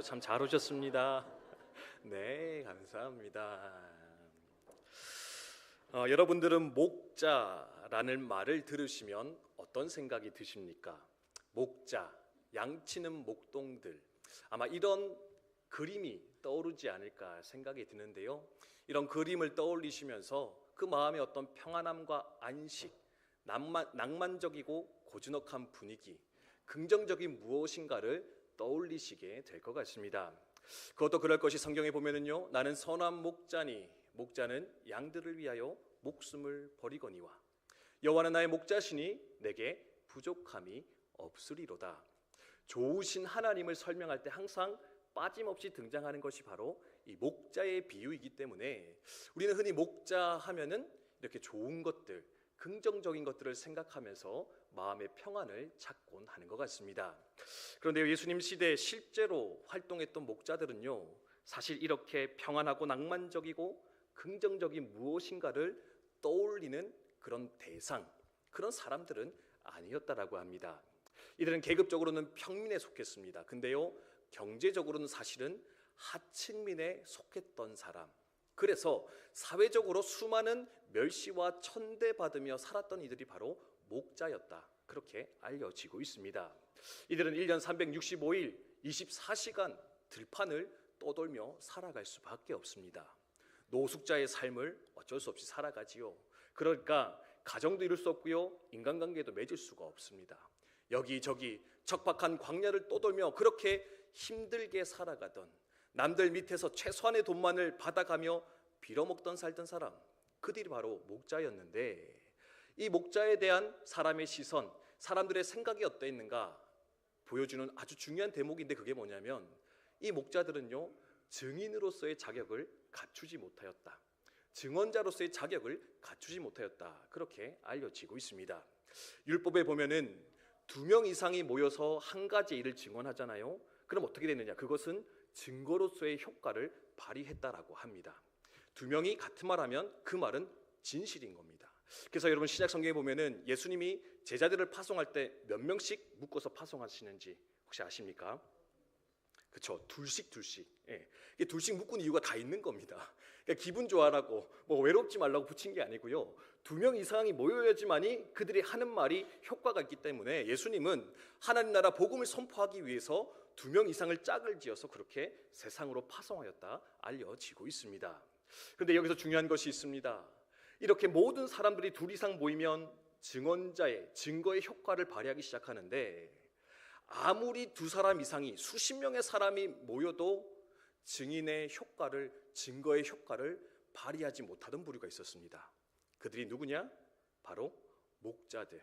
오늘도 참 잘 오셨습니다. 네, 감사합니다. 여러분들은 목자라는 말을 들으시면 어떤 생각이 드십니까? 목자, 양치는 목동들, 아마 이런 그림이 떠오르지 않을까 생각이 드는데요. 이런 그림을 떠올리시면서 그 마음의 어떤 평안함과 안식, 낭만적이고 고즈넉한 분위기, 긍정적인 무엇인가를 떠올리시게 될 것 같습니다. 그것도 그럴 것이 성경에 보면은요, 나는 선한 목자니 목자는 양들을 위하여 목숨을 버리거니와 여호와는 나의 목자시니 내게 부족함이 없으리로다. 좋으신 하나님을 설명할 때 항상 빠짐없이 등장하는 것이 바로 이 목자의 비유이기 때문에 우리는 흔히 목자 하면은 이렇게 좋은 것들, 긍정적인 것들을 생각하면서 마음의 평안을 찾곤 하는 것 같습니다. 그런데 예수님 시대에 실제로 활동했던 목자들은요, 사실 이렇게 평안하고 낭만적이고 긍정적인 무엇인가를 떠올리는 그런 대상, 그런 사람들은 아니었다라고 합니다. 이들은 계급적으로는 평민에 속했습니다. 근데요, 경제적으로는 사실은 하층민에 속했던 사람, 그래서 사회적으로 수많은 멸시와 천대받으며 살았던 이들이 바로 목자였다, 그렇게 알려지고 있습니다. 이들은 1년 365일 24시간 들판을 떠돌며 살아갈 수밖에 없습니다. 노숙자의 삶을 어쩔 수 없이 살아가지요. 그러니까 가정도 이룰 수 없고요, 인간관계도 맺을 수가 없습니다. 여기저기 척박한 광야를 떠돌며 그렇게 힘들게 살아가던, 남들 밑에서 최소한의 돈만을 받아가며 빌어먹던 살던 사람, 그들이 바로 목자였는데, 이 목자에 대한 사람의 시선, 사람들의 생각이 어떠했는가 보여주는 아주 중요한 대목인데, 그게 뭐냐면 이 목자들은요, 증인으로서의 자격을 갖추지 못하였다, 증언자로서의 자격을 갖추지 못하였다, 그렇게 알려지고 있습니다. 율법에 보면은 2명 이상이 모여서 한 가지 일을 증언하잖아요. 그럼 어떻게 되느냐, 그것은 증거로서의 효과를 발휘했다라고 합니다. 2명이 같은 말 하면 그 말은 진실인 겁니다. 그래서 여러분, 신약 성경에 보면은 예수님이 제자들을 파송할 때 몇 명씩 묶어서 파송하시는지 혹시 아십니까? 그렇죠, 둘씩. 예. 둘씩 묶은 이유가 다 있는 겁니다. 그러니까 기분 좋아라고, 외롭지 말라고 붙인 게 아니고요, 2명 이상이 모여야지만이 그들이 하는 말이 효과가 있기 때문에 예수님은 하나님 나라 복음을 선포하기 위해서 2명 이상을 짝을 지어서 그렇게 세상으로 파송하였다 알려지고 있습니다. 그런데 여기서 중요한 것이 있습니다. 이렇게 모든 사람들이 2 이상 모이면 증언자의 증거의 효과를 발휘하기 시작하는데, 아무리 2 사람 이상이, 수십 명의 사람이 모여도 증인의 효과를, 증거의 효과를 발휘하지 못하던 부류가 있었습니다. 그들이 누구냐? 바로 목자들.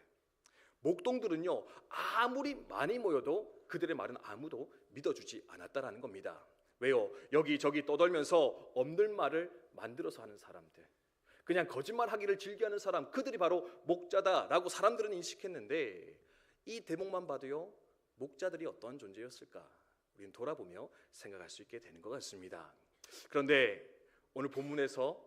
목동들은요, 아무리 많이 모여도 그들의 말은 아무도 믿어주지 않았다라는 겁니다. 왜요? 여기저기 떠돌면서 없는 말을 만들어서 하는 사람들, 그냥 거짓말하기를 즐겨하는 사람, 그들이 바로 목자다라고 사람들은 인식했는데, 이 대목만 봐도요, 목자들이 어떤 존재였을까 우리는 돌아보며 생각할 수 있게 되는 것 같습니다. 그런데 오늘 본문에서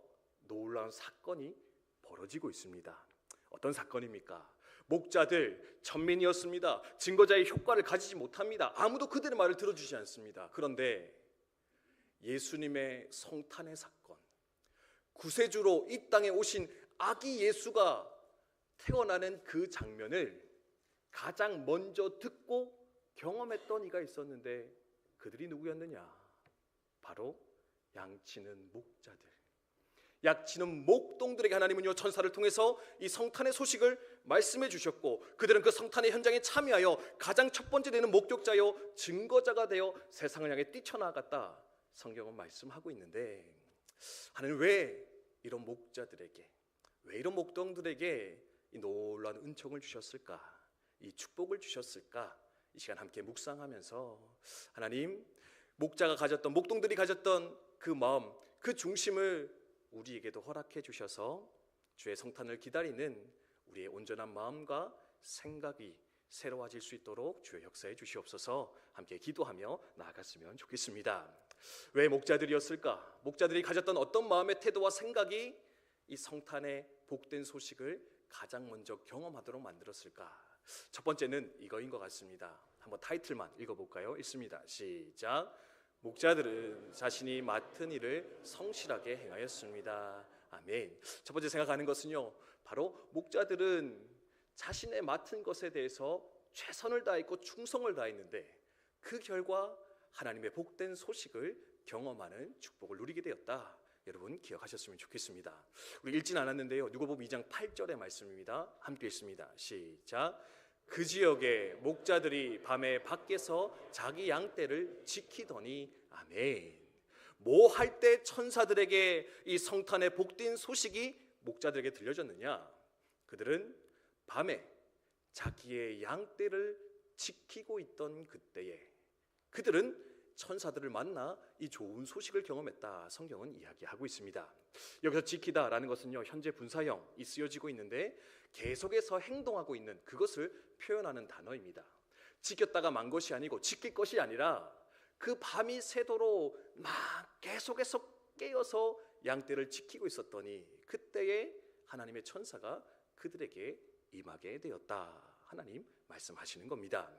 놀라운 사건이 벌어지고 있습니다. 어떤 사건입니까? 목자들 천민이었습니다. 증거자의 효과를 가지지 못합니다. 아무도 그들의 말을 들어주지 않습니다. 그런데 예수님의 성탄의 사건, 구세주로 이 땅에 오신 아기 예수가 태어나는 그 장면을 가장 먼저 듣고 경험했던 이가 있었는데, 그들이 누구였느냐? 바로 양치는 목자들, 양치는 목동들에게 하나님은요, 천사를 통해서 이 성탄의 소식을 말씀해 주셨고, 그들은 그 성탄의 현장에 참여하여 가장 첫 번째 되는 목격자요, 증거자가 되어 세상을 향해 뛰쳐나갔다, 성경은 말씀하고 있는데, 하나님 왜 이런 목자들에게, 왜 이런 목동들에게 이 놀라운 은총을 주셨을까, 이 축복을 주셨을까? 이 시간 함께 묵상하면서 하나님, 목자가 가졌던, 목동들이 가졌던 그 마음, 그 중심을 우리에게도 허락해 주셔서 주의 성탄을 기다리는 우리의 온전한 마음과 생각이 새로워질 수 있도록 주의 역사해 주시옵소서. 함께 기도하며 나아갔으면 좋겠습니다. 왜 목자들이었을까? 목자들이 가졌던 어떤 마음의 태도와 생각이 이 성탄의 복된 소식을 가장 먼저 경험하도록 만들었을까? 첫 번째는 이거인 것 같습니다. 한번 타이틀만 읽어볼까요? 읽습니다. 시작. 목자들은 자신이 맡은 일을 성실하게 행하였습니다. 아멘. 첫 번째 생각하는 것은요, 바로 목자들은 자신의 맡은 것에 대해서 최선을 다했고 충성을 다했는데 그 결과 하나님의 복된 소식을 경험하는 축복을 누리게 되었다. 여러분 기억하셨으면 좋겠습니다. 우리 읽진 않았는데요, 누가복음 2장 8절의 말씀입니다. 함께 읽습니다. 시작. 그 지역의 목자들이 밤에 밖에서 자기 양떼를 지키더니. 아멘. 뭐 할 때 천사들에게 이 성탄의 복된 소식이 목자들에게 들려졌느냐? 그들은 밤에 자기의 양떼를 지키고 있던 그때에 그들은 천사들을 만나 이 좋은 소식을 경험했다. 성경은 이야기하고 있습니다. 여기서 지키다라는 것은요, 현재 분사형이 쓰여지고 있는데 계속해서 행동하고 있는 그것을 표현하는 단어입니다. 지켰다가 만 것이 아니고 지킬 것이 아니라 그 밤이 새도록 막 계속해서 깨어서 양떼를 지키고 있었더니 그때에 하나님의 천사가 그들에게 임하게 되었다. 하나님 말씀하시는 겁니다.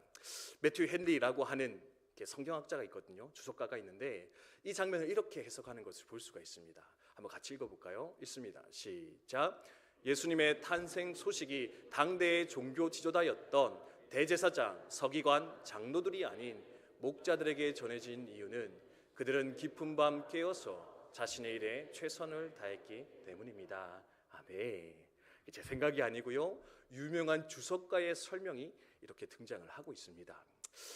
매튜 헨리라고 하는 성경학자가 있거든요. 주석가가 있는데 이 장면을 이렇게 해석하는 것을 볼 수가 있습니다. 한번 같이 읽어볼까요? 읽습니다. 시작. 예수님의 탄생 소식이 당대의 종교 지도자였던 대제사장, 서기관, 장로들이 아닌 목자들에게 전해진 이유는 그들은 깊은 밤 깨어서 자신의 일에 최선을 다했기 때문입니다. 아멘. 제 생각이 아니고요, 유명한 주석가의 설명이 이렇게 등장을 하고 있습니다.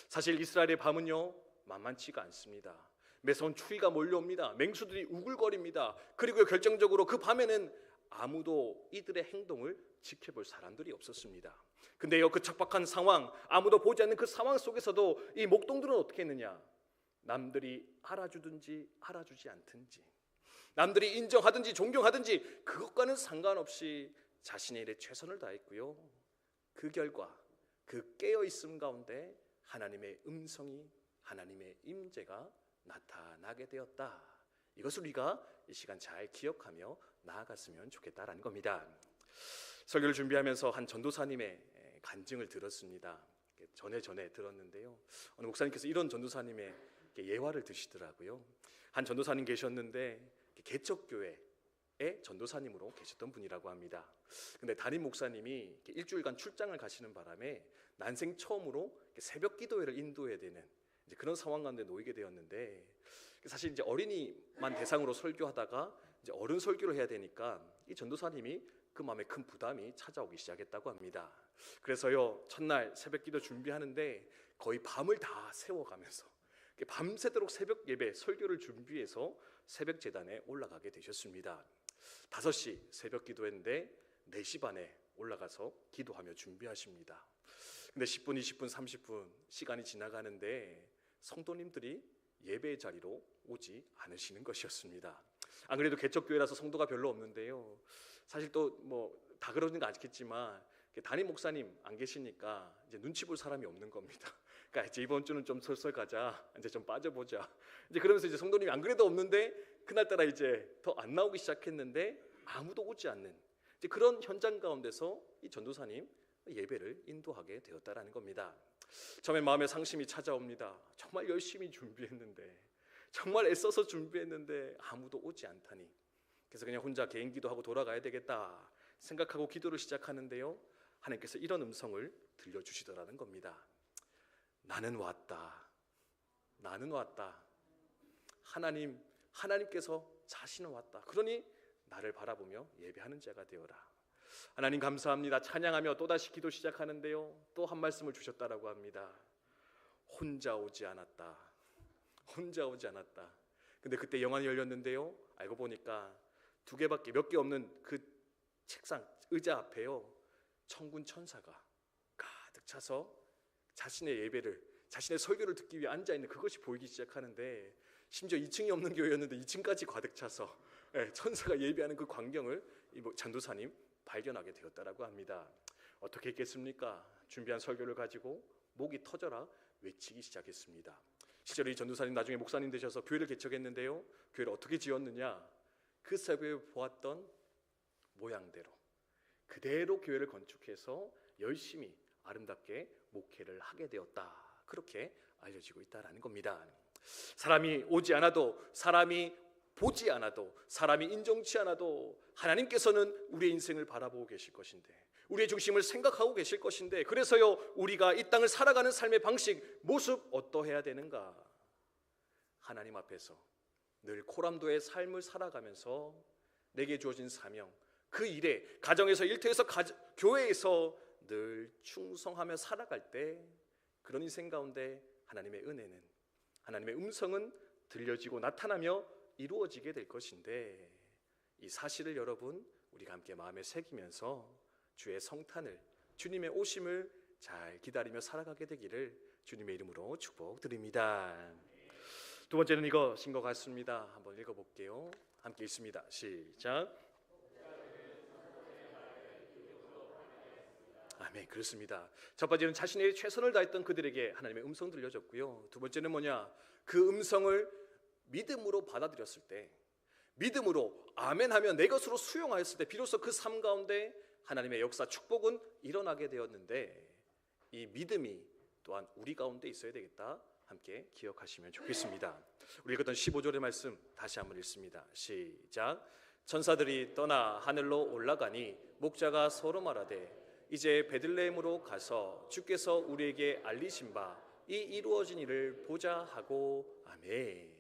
사실 이스라엘의 밤은요, 만만치가 않습니다. 매서운 추위가 몰려옵니다. 맹수들이 우글거립니다. 그리고 결정적으로 그 밤에는 아무도 이들의 행동을 지켜볼 사람들이 없었습니다. 근데요, 그 척박한 상황, 아무도 보지 않는 그 상황 속에서도 이 목동들은 어떻게 했느냐? 남들이 알아주든지 알아주지 않든지, 남들이 인정하든지 존경하든지 그것과는 상관없이 자신의 일에 최선을 다했고요, 그 결과 그 깨어있음 가운데 하나님의 음성이, 하나님의 임재가 나타나게 되었다. 이것을 우리가 이 시간 잘 기억하며 나아갔으면 좋겠다라는 겁니다. 설교를 준비하면서 한 전도사님의 간증을 들었습니다. 전에 들었는데요, 어느 목사님께서 이런 전도사님의 예화를 드시더라고요. 한 전도사님 계셨는데 개척교회의 전도사님으로 계셨던 분이라고 합니다. 근데 담임 목사님이 일주일간 출장을 가시는 바람에 난생 처음으로 새벽 기도회를 인도해야 되는 이제 그런 상황 가운데 놓이게 되었는데, 사실 이제 어린이만 대상으로 설교하다가 이제 어른 설교를 해야 되니까 이 전도사님이 그 마음에 큰 부담이 찾아오기 시작했다고 합니다. 그래서요, 첫날 새벽 기도 준비하는데 거의 밤을 다 세워가면서 밤새도록 새벽 예배 설교를 준비해서 새벽 제단에 올라가게 되셨습니다. 5시 새벽 기도했는데 4시 반에 올라가서 기도하며 준비하십니다. 근데 10분, 20분, 30분 시간이 지나가는데 성도님들이 예배의 자리로 오지 않으시는 것이었습니다. 안 그래도 개척교회라서 성도가 별로 없는데요, 사실 또 뭐 다 그러는 거 아시겠지만 담임 목사님 안 계시니까 이제 눈치 볼 사람이 없는 겁니다. 그러니까 이제 이번 주는 좀 설설 가자, 이제 좀 빠져보자, 이제 그러면서 이제 성도님이 안 그래도 없는데 그날따라 이제 더 안 나오기 시작했는데 아무도 오지 않는 이제 그런 현장 가운데서 이 전도사님 예배를 인도하게 되었다라는 겁니다. 처음에 마음에 상심이 찾아옵니다. 정말 열심히 준비했는데, 정말 애써서 준비했는데 아무도 오지 않다니, 그래서 그냥 혼자 개인 기도하고 돌아가야 되겠다 생각하고 기도를 시작하는데요, 하나님께서 이런 음성을 들려주시더라는 겁니다. 나는 왔다. 나는 왔다. 하나님께서 자신은 왔다. 그러니 나를 바라보며 예배하는 자가 되어라. 하나님 감사합니다. 찬양하며 또다시 기도 시작하는데요, 또 한 말씀을 주셨다라고 합니다. 혼자 오지 않았다. 혼자 오지 않았다. 근데 그때 영안이 열렸는데요, 알고 보니까 몇 개 없는 그 책상, 의자 앞에요, 천군 천사가 가득 차서 자신의 예배를, 자신의 설교를 듣기 위해 앉아있는 그것이 보이기 시작하는데, 심지어 2층이 없는 교회였는데 2층까지 가득 차서 천사가 예배하는 그 광경을 이 전도사님 발견하게 되었다라고 합니다. 어떻게 했겠습니까? 준비한 설교를 가지고 목이 터져라 외치기 시작했습니다. 실제로 이 전도사님 나중에 목사님 되셔서 교회를 개척했는데요, 교회를 어떻게 지었느냐? 그 새벽에 보았던 모양대로 그대로 교회를 건축해서 열심히 아름답게 목회를 하게 되었다. 그렇게 알려지고 있다라는 겁니다. 사람이 오지 않아도, 사람이 보지 않아도, 사람이 인정치 않아도 하나님께서는 우리의 인생을 바라보고 계실 것인데, 우리의 중심을 생각하고 계실 것인데, 그래서요, 우리가 이 땅을 살아가는 삶의 방식, 모습 어떠해야 되는가? 하나님 앞에서 늘 고람도의 삶을 살아가면서 내게 주어진 사명, 그 일에, 가정에서, 일터에서, 교회에서 늘 충성하며 살아갈 때, 그런 인생 가운데 하나님의 은혜는, 하나님의 음성은 들려지고 나타나며 이루어지게 될 것인데, 이 사실을 여러분, 우리가 함께 마음에 새기면서 주의 성탄을, 주님의 오심을 잘 기다리며 살아가게 되기를 주님의 이름으로 축복드립니다. 두 번째는 이것인 것 같습니다. 한번 읽어볼게요. 함께 읽습니다. 시작. 아멘. 그렇습니다. 첫 번째는 자신의 최선을 다했던 그들에게 하나님의 음성 들려졌고요. 두 번째는 뭐냐? 그 음성을 믿음으로 받아들였을 때, 믿음으로 아멘하며 내 것으로 수용하였을 때 비로소 그 삶 가운데 하나님의 역사, 축복은 일어나게 되었는데, 이 믿음이 또한 우리 가운데 있어야 되겠다. 함께 기억하시면 좋겠습니다. 우리 읽었던 15절의 말씀 다시 한번 읽습니다. 시작. 천사들이 떠나 하늘로 올라가니 목자가 서로 말하되 이제 베들레헴으로 가서 주께서 우리에게 알리신 바 이 이루어진 일을 보자 하고. 아멘.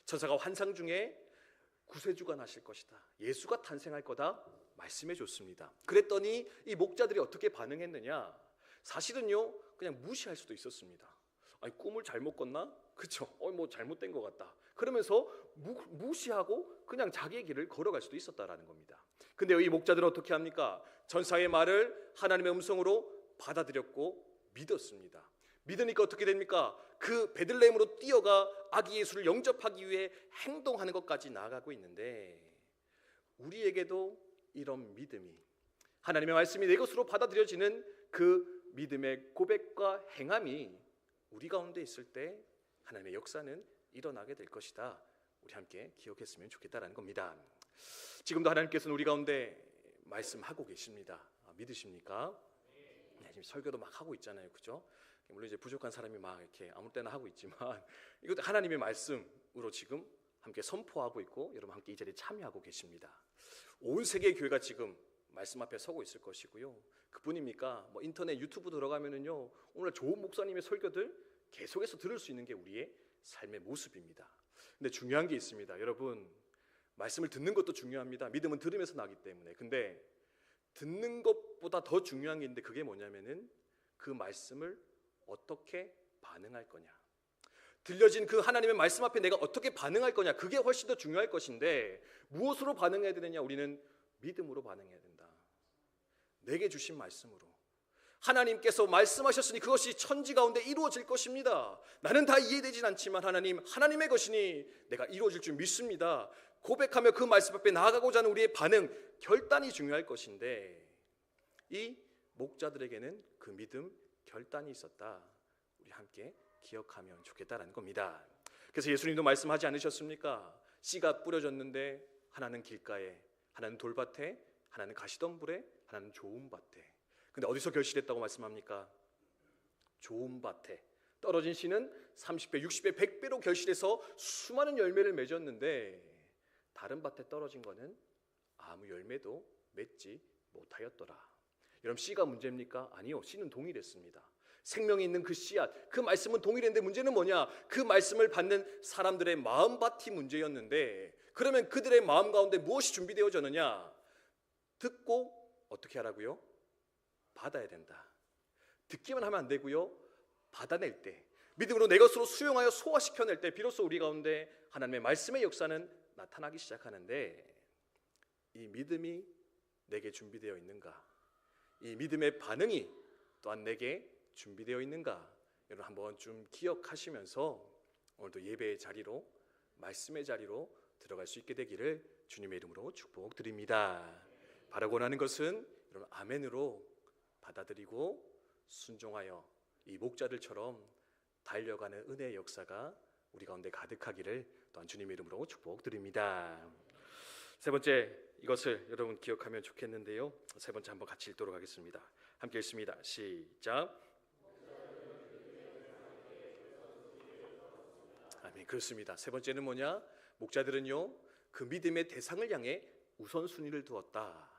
천사가 환상 중에 구세주가 나실 것이다, 예수가 탄생할 거다 말씀해 줬습니다. 그랬더니 이 목자들이 어떻게 반응했느냐? 사실은요, 그냥 무시할 수도 있었습니다. 아니, 꿈을 잘못 꿨나? 그쵸? 뭐 잘못된 것 같다. 그러면서 무시하고 그냥 자기의 길을 걸어갈 수도 있었다라는 겁니다. 근데 이 목자들은 어떻게 합니까? 전사의 말을 하나님의 음성으로 받아들였고 믿었습니다. 믿으니까 어떻게 됩니까? 그 베들레헴으로 뛰어가 아기 예수를 영접하기 위해 행동하는 것까지 나아가고 있는데, 우리에게도 이런 믿음이, 하나님의 말씀이 내 것으로 받아들여지는 그 믿음의 고백과 행함이 우리 가운데 있을 때 하나님의 역사는 일어나게 될 것이다. 우리 함께 기억했으면 좋겠다라는 겁니다. 지금도 하나님께서는 우리 가운데 말씀하고 계십니다. 믿으십니까? 네, 지금 설교도 막 하고 있잖아요, 그죠? 물론 이제 부족한 사람이 막 이렇게 아무 때나 하고 있지만, 이것도 하나님의 말씀으로 지금 함께 선포하고 있고, 여러분 함께 이 자리에 참여하고 계십니다. 온 세계 교회가 지금 말씀 앞에 서고 있을 것이고요. 그뿐입니까? 뭐 인터넷, 유튜브 들어가면은요, 오늘 좋은 목사님의 설교들 계속해서 들을 수 있는 게 우리의 삶의 모습입니다. 근데 중요한 게 있습니다. 여러분, 말씀을 듣는 것도 중요합니다. 믿음은 들으면서 나기 때문에. 근데 듣는 것보다 더 중요한 게 있는데, 그게 뭐냐면은 그 말씀을 어떻게 반응할 거냐, 들려진 그 하나님의 말씀 앞에 내가 어떻게 반응할 거냐, 그게 훨씬 더 중요할 것인데, 무엇으로 반응해야 되느냐? 우리는 믿음으로 반응해야 된다. 내게 주신 말씀으로, 하나님께서 말씀하셨으니 그것이 천지 가운데 이루어질 것입니다. 나는 다 이해되진 않지만 하나님의 것이니 내가 이루어질 줄 믿습니다. 고백하며 그 말씀 앞에 나아가고자 하는 우리의 반응, 결단이 중요할 것인데, 이 목자들에게는 그 믿음, 결단이 있었다. 우리 함께 기억하면 좋겠다라는 겁니다. 그래서 예수님도 말씀하지 않으셨습니까? 씨가 뿌려졌는데 하나는 길가에, 하나는 돌밭에, 하나는 가시덤불에, 하나는 좋은 밭에. 근데 어디서 결실했다고 말씀합니까? 좋은 밭에 떨어진 씨는 30배, 60배, 100배로 결실해서 수많은 열매를 맺었는데, 다른 밭에 떨어진 거는 아무 열매도 맺지 못하였더라. 여러분, 씨가 문제입니까? 아니요, 씨는 동일했습니다. 생명이 있는 그 씨앗, 그 말씀은 동일했는데, 문제는 뭐냐? 그 말씀을 받는 사람들의 마음밭이 문제였는데, 그러면 그들의 마음 가운데 무엇이 준비되어졌느냐? 듣고 어떻게 하라고요? 받아야 된다. 듣기만 하면 안 되고요, 받아낼 때, 믿음으로 내 것으로 수용하여 소화시켜낼 때 비로소 우리 가운데 하나님의 말씀의 역사는 나타나기 시작하는데, 이 믿음이 내게 준비되어 있는가? 이 믿음의 반응이 또한 내게 준비되어 있는가? 여러분 한번 좀 기억하시면서 오늘도 예배의 자리로, 말씀의 자리로 들어갈 수 있게 되기를 주님의 이름으로 축복드립니다. 바라고 하는 것은 여러분 아멘으로 받아들이고 순종하여 이 목자들처럼 달려가는 은혜의 역사가 우리 가운데 가득하기를 또한 주님의 이름으로 축복드립니다. 세 번째, 이것을 여러분 기억하면 좋겠는데요, 세 번째 한번 같이 읽도록 하겠습니다. 함께 읽습니다. 시작. 아멘. 그렇습니다. 세 번째는 뭐냐? 목자들은요, 그 믿음의 대상을 향해 우선순위를 두었다.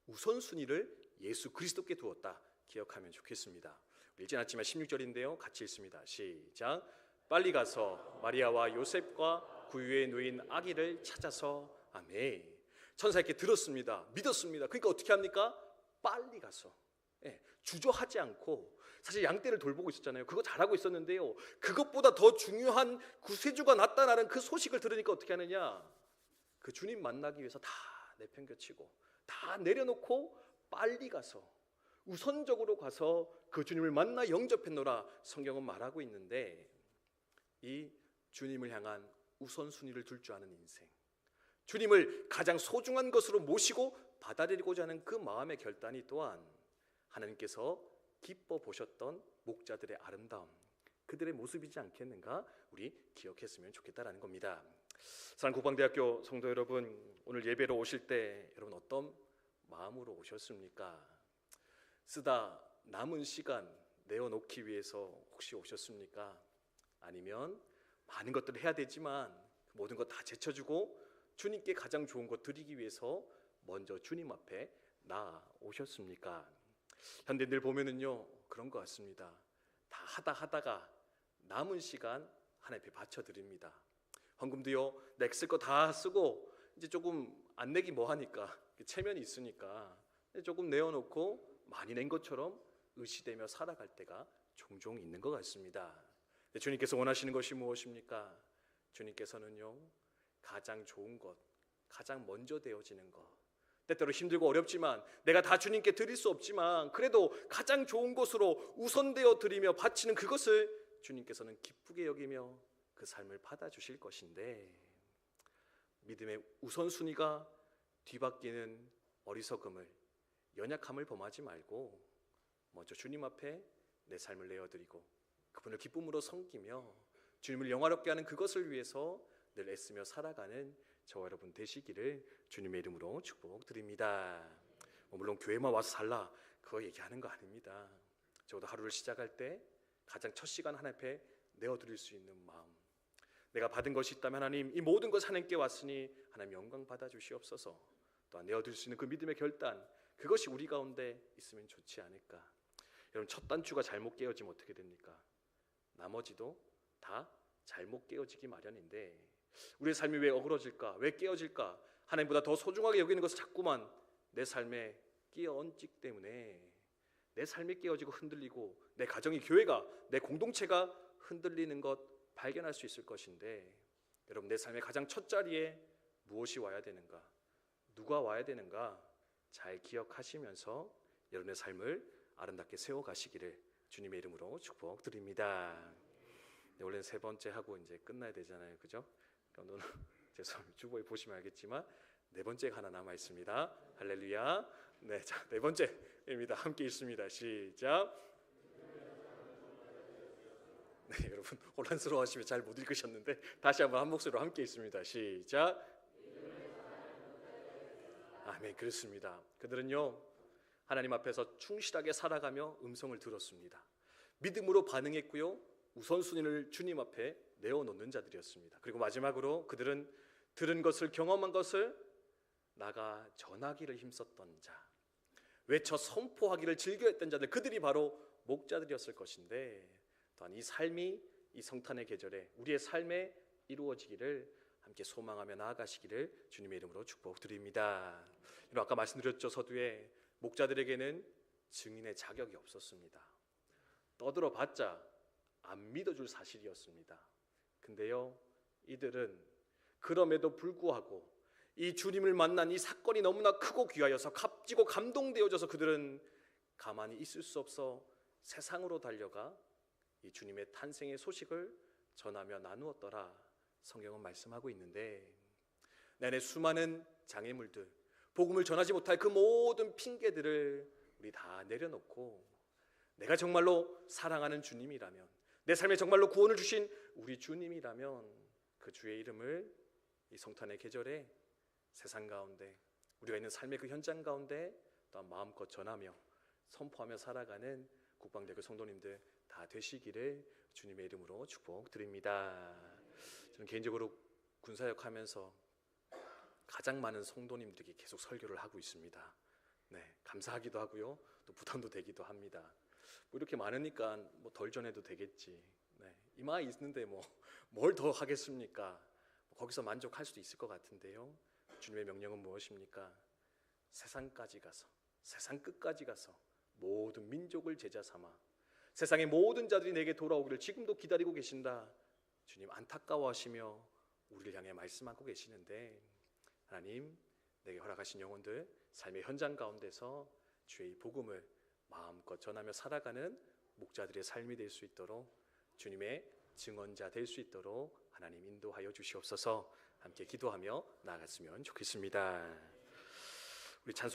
우선순위를 예수 그리스도께 두었다. 기억하면 좋겠습니다. 읽진 않지만 16절인데요. 같이 읽습니다. 시작. 빨리 가서 마리아와 요셉과 구유에 누인 아기를 찾아서. 아멘. 천사에게 들었습니다. 믿었습니다. 그러니까 어떻게 합니까? 빨리 가서, 주저하지 않고, 사실 양떼를 돌보고 있었잖아요. 그거 잘하고 있었는데요, 그것보다 더 중요한 구세주가 나타나는 그 소식을 들으니까 어떻게 하느냐? 그 주님 만나기 위해서 다 내팽겨치고 다 내려놓고 빨리 가서, 우선적으로 가서 그 주님을 만나 영접했노라 성경은 말하고 있는데, 이 주님을 향한 우선순위를 둘 줄 아는 인생, 주님을 가장 소중한 것으로 모시고 받아들이고자 하는 그 마음의 결단이 또한 하나님께서 기뻐 보셨던 목자들의 아름다움, 그들의 모습이지 않겠는가? 우리 기억했으면 좋겠다라는 겁니다. 사랑하는 국방대학교 성도 여러분, 오늘 예배로 오실 때 여러분 어떤 마음으로 오셨습니까? 쓰다 남은 시간 내어놓기 위해서 혹시 오셨습니까? 아니면 많은 것들을 해야 되지만 모든 것 다 제쳐주고 주님께 가장 좋은 것 드리기 위해서 먼저 주님 앞에 나오셨습니까? 현대인들 보면은요, 그런 것 같습니다. 다 하다가 남은 시간 하나님 앞에 바쳐드립니다. 헌금도요, 넥쓸 거 다 쓰고 이제 조금 안 내기 뭐하니까, 체면이 있으니까 조금 내어놓고 많이 낸 것처럼 의시되며 살아갈 때가 종종 있는 것 같습니다. 주님께서 원하시는 것이 무엇입니까? 주님께서는요, 가장 좋은 것, 가장 먼저 되어지는 것, 때때로 힘들고 어렵지만 내가 다 주님께 드릴 수 없지만 그래도 가장 좋은 것으로 우선되어 드리며 바치는 그것을 주님께서는 기쁘게 여기며 그 삶을 받아주실 것인데, 믿음의 우선순위가 뒤바뀌는 어리석음을, 연약함을 범하지 말고 먼저 주님 앞에 내 삶을 내어드리고 그분을 기쁨으로 섬기며 주님을 영화롭게 하는 그것을 위해서 늘 애쓰며 살아가는 저와 여러분 되시기를 주님의 이름으로 축복드립니다. 물론 교회만 와서 살라 그거 얘기하는 거 아닙니다. 저도 하루를 시작할 때 가장 첫 시간 하나님 앞에 내어드릴 수 있는 마음, 내가 받은 것이 있다면 하나님 이 모든 것 하나님께 왔으니 하나님 영광 받아주시옵소서. 또한 내어드릴 수 있는 그 믿음의 결단, 그것이 우리 가운데 있으면 좋지 않을까. 여러분, 첫 단추가 잘못 깨어지면 어떻게 됩니까? 나머지도 다 잘못 깨어지기 마련인데, 우리의 삶이 왜 어그러질까? 왜 깨어질까? 하나님보다 더 소중하게 여기는 것을 자꾸만 내 삶에 끼어얹기 때문에 내 삶이 깨어지고 흔들리고 내 가정이, 교회가, 내 공동체가 흔들리는 것 발견할 수 있을 것인데, 여러분, 내 삶의 가장 첫 자리에 무엇이 와야 되는가? 누가 와야 되는가? 잘 기억하시면서 여러분의 삶을 아름답게 세워가시기를 주님의 이름으로 축복드립니다. 네, 원래 세 번째 하고 이제 끝나야 되잖아요, 그죠? 오늘 죄송합니다. 주보에 보시면 알겠지만 네 번째가 하나 남아 있습니다. 할렐루야. 네, 자, 네 번째입니다. 함께 읽습니다. 시작. 네, 여러분 혼란스러워하시면 잘 못 읽으셨는데 다시 한번 한 목소리로 함께 읽습니다. 시작. 아멘. 그렇습니다. 그들은요, 하나님 앞에서 충실하게 살아가며 음성을 들었습니다. 믿음으로 반응했고요, 우선순위를 주님 앞에 내어놓는 자들이었습니다. 그리고 마지막으로 그들은 들은 것을, 경험한 것을 나가 전하기를 힘썼던 자, 외쳐 선포하기를 즐겨했던 자들, 그들이 바로 목자들이었을 것인데, 또한 이 삶이 이 성탄의 계절에 우리의 삶에 이루어지기를 함께 소망하며 나아가시기를 주님의 이름으로 축복드립니다. 아까 말씀드렸죠, 서두에 목자들에게는 증인의 자격이 없었습니다. 떠들어봤자 안 믿어줄 사실이었습니다. 근데요, 이들은 그럼에도 불구하고 이 주님을 만난 이 사건이 너무나 크고 귀하여서 값지고 감동되어져서 그들은 가만히 있을 수 없어 세상으로 달려가 이 주님의 탄생의 소식을 전하며 나누었더라 성경은 말씀하고 있는데, 내 안에 수많은 장애물들, 복음을 전하지 못할 그 모든 핑계들을 우리 다 내려놓고 내가 정말로 사랑하는 주님이라면, 내 삶에 정말로 구원을 주신 우리 주님이라면 그 주의 이름을 이 성탄의 계절에 세상 가운데, 우리가 있는 삶의 그 현장 가운데 또한 마음껏 전하며 선포하며 살아가는 국방대교 성도님들 다 되시기를 주님의 이름으로 축복드립니다. 저는 개인적으로 군사역 하면서 가장 많은 성도님들에게 계속 설교를 하고 있습니다. 네, 감사하기도 하고요, 또 부담도 되기도 합니다. 뭐 이렇게 많으니까 뭐 덜 전해도 되겠지. 네, 이마 있는데 뭐 뭘 더 하겠습니까? 거기서 만족할 수도 있을 것 같은데요. 주님의 명령은 무엇입니까? 세상까지 가서, 세상 끝까지 가서 모든 민족을 제자 삼아 세상의 모든 자들이 내게 돌아오기를 지금도 기다리고 계신다. 주님 안타까워하시며 우리를 향해 말씀하고 계시는데, 하나님, 내게 허락하신 영혼들 삶의 현장 가운데서 주의 이 복음을 마음껏 전하며 살아가는 목자들의 삶이 될 수 있도록, 주님의 증언자 될 수 있도록 하나님 인도하여 주시옵소서. 함께 기도하며 나아갔으면 좋겠습니다. 우리 찬송